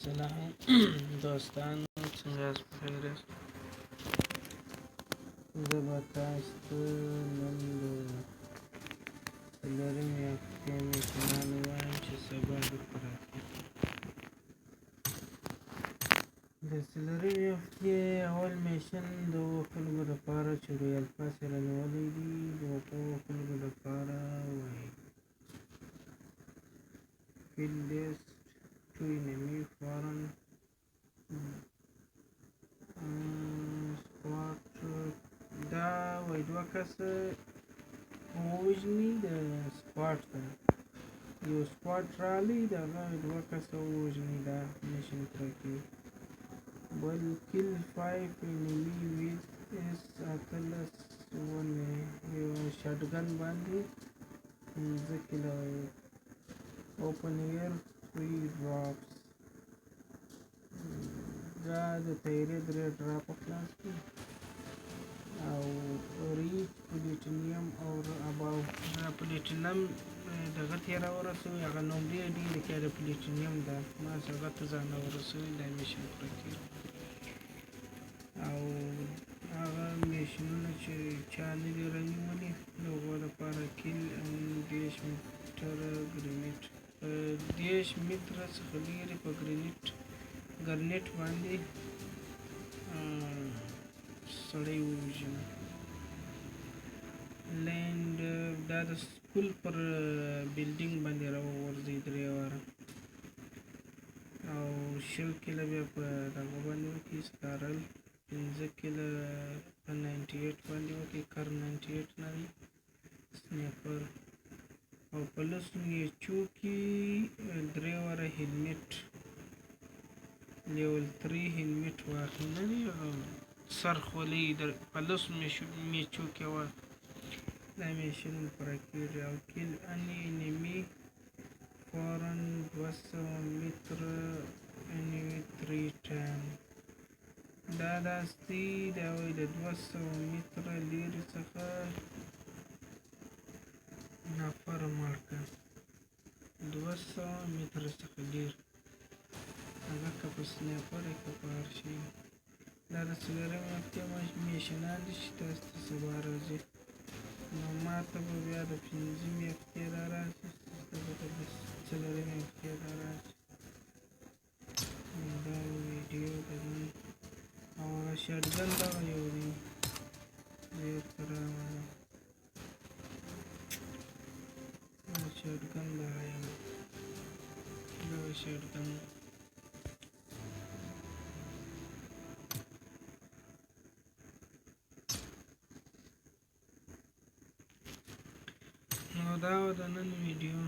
سلام دوستانو، څنګه یاست؟ بخیر یاست؟ زه به تاسو ته نن د څلورمې هفتې میشنان ووایم چې سبا درته راځي. د څلورمې هفتې اول میشن د هغو خلکو دپاره چې رویال پاس یې رانیولی دي، د هغو خلکو دپاره وایي field list to enemy foreign سپاټ. دا وایي دوه کسه ووژني، د سپاټ ته یو سپاټ راغلی، د هغه دوه کسه ووژني، دا میشن پوره کېږي. بل kill 5 enemy with S اتلس ونې یو شاټګن باندې 5 کیله open air 3 drops. دا د تیرې 3 ډراپه خلاص کړي او ریچ پلیټینیم او اباو. دا پلیټینیم دغه ته یې راورسوي، هغه نومرې ډېرې کې د پلیټینیم ده، بس هغه ته ځان راورسوي، دا میشن پوره کېږي. او هغه میشنونه چې چا نه دي رانیولي د هغو لپاره کیل 10 متره ګرینیټ، 10 متره څخه لرې په ګرنیټ باندې سړی ووژنه. لینډ دا د سکول پر بلډینګ باندې راوغورځي 3 واره او 20 کیله بیا په دغه باندې وکړي سکارل، 15 کیله په 98 باندې وکړي، کر 98 نه دی سنیپر، او په لسو یې چوکي 3 واره هیلمټ لیول 3 هیلمټ واخلي، نه دی سر خولۍ په لسو میچو کې واخلي. دا میشن پوره کېږي. او کیل اني انیمي فورن 200 متره انیمي 3 ټایم. دا داسې دا وایي د 200 متره لرې څخه نفر مړ کړه، 200 متره څخه لرې، هغه که په سنایپر یې که په هر شي. دا د څلورمې هفتې میشنان دي چې تاسو ته سبا راځي. نو ما ته به بیا د 5مې هفتې را راشي، تاسو ته به د څلورمې هفتې را راشي. دا ویډیو د نن او هغه شاټګن دغه یو دی بیرته راغلی، دا شاټګن دغه یو دغه شاټګن. نو دا و د نن ویډیو.